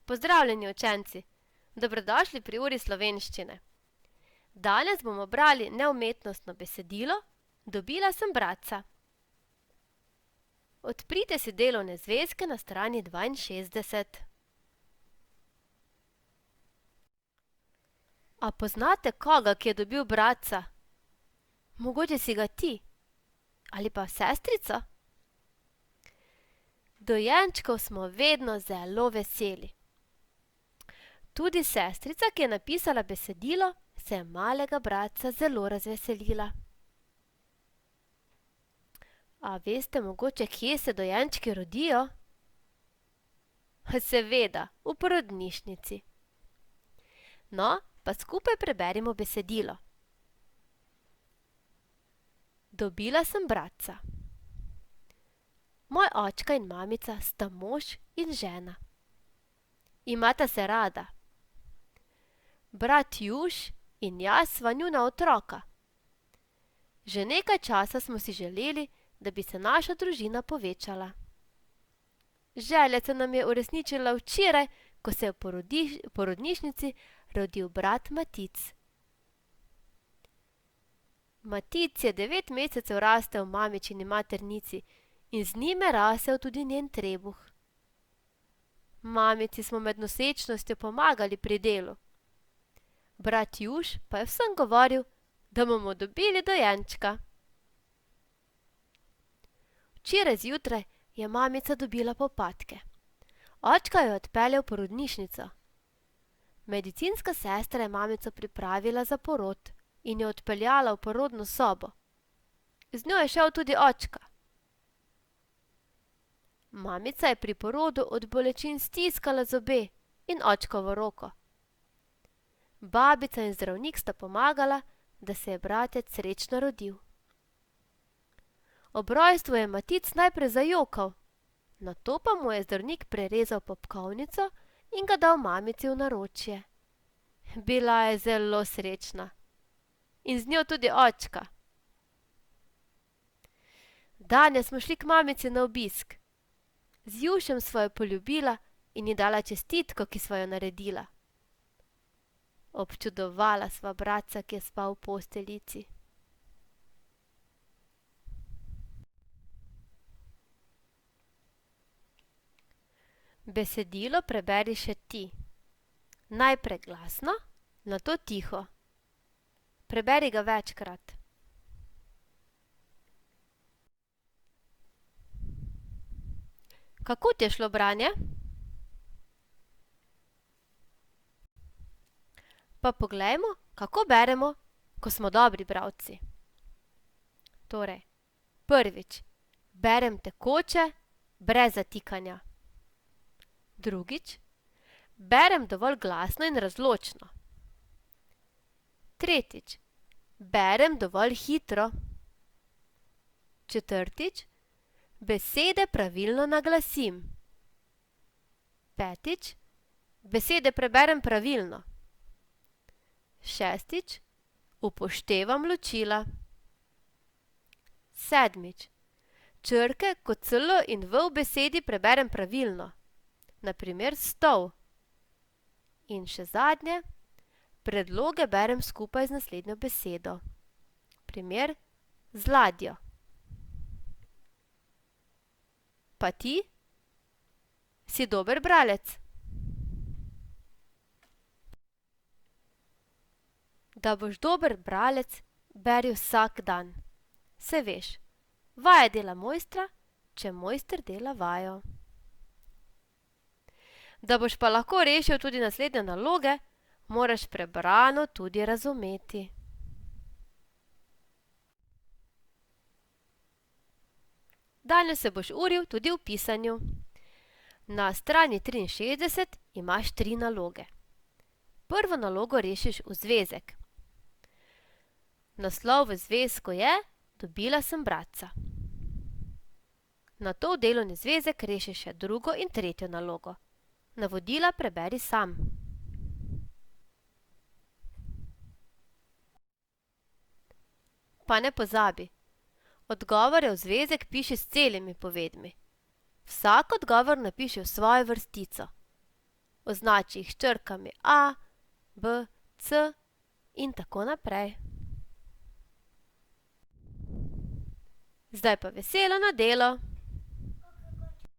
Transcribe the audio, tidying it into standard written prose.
Pozdravljeni, učenci! Dobrodošli pri uri slovenščine. Danes bomo brali neumetnostno besedilo Dobila sem bratca. Odprite si delovne zvezke na strani 62. A poznate koga, ki je dobil bratca? Mogoče si ga ti? Ali pa sestrico? Dojenčkov smo vedno zelo veseli. Tudi sestrica, ki je napisala besedilo, se je malega bratca zelo razveselila. A veste mogoče, kje se dojenčki rodijo? Seveda, v porodnišnici. No, pa skupaj preberimo besedilo. Dobila sem bratca. Moj očka in mamica sta mož in žena. Imata se rada. Brat Juš in jaz sva njuna otroka. Že nekaj časa smo si želeli, da bi se naša družina povečala. Želja se nam je uresničila včeraj, ko se je v porodnišnici rodil brat Matic. Matic je 9 mesecev rastel v mamičini maternici in z njim je rasel tudi njen trebuh. Mamici smo med nosečnostjo pomagali pri delu. Brat Juš pa je vsem govoril, da bomo dobili dojenčka. Včeraj zjutraj je mamica dobila popadke. Očka jo je odpeljal v porodnišnico. Medicinska sestra je mamico pripravila za porod in jo odpeljala v porodno sobo. Z njo je šel tudi očka. Mamica je pri porodu od bolečin stiskala zobe in očkovo roko. Babica in zdravnik sta pomagala, da se je bratec srečno rodil. Ob rojstvu je Matic najprej zajokal, nato pa mu je zdravnik prerezal popkovnico in ga dal mamici v naročje. Bila je zelo srečna. In z njo tudi očka. Danes smo šli k mamici na obisk. Z Jušem sva jo poljubila in ji dala čestitko, ki sva jo naredila. Občudovala sva bratca, ki je spal v posteljici. Besedilo preberi še ti. Najprej glasno, nato tiho. Preberi ga večkrat. Kako ti je šlo branje? Pa poglejmo, kako beremo, ko smo dobri bralci. Torej, prvič, berem tekoče, brez zatikanja. Drugič, berem dovolj glasno in razločno. Tretjič, berem dovolj hitro. Četrtič, besede pravilno naglasim. Petič, besede preberem pravilno. Šestič, upoštevam ločila. Sedmič, črke kot celo in v besedi preberem pravilno. Na primer stol. In še zadnje, predloge berem skupaj z naslednjo besedo. Primer, z ladjo. Pa ti? Si dober bralec? Da boš dober bralec, beri vsak dan. Saj veš, vaja dela mojstra, če mojster dela vajo. Da boš pa lahko rešil tudi naslednje naloge, moraš prebrano tudi razumeti. Danes se boš uril tudi v pisanju. Na strani 63 imaš 3 naloge. Prvo nalogo rešiš v zvezek. Naslov v zvezku je Dobila sem bratca. Nato v delovni zvezek rešiš še drugo in tretjo nalogo. Navodila preberi sam. Pa ne pozabi, odgovore v zvezek piši s celimi povedmi. Vsak odgovor napiši v svojo vrstico. Označi jih s črkami A, B, C in tako naprej. Zdaj pa veselo na delo!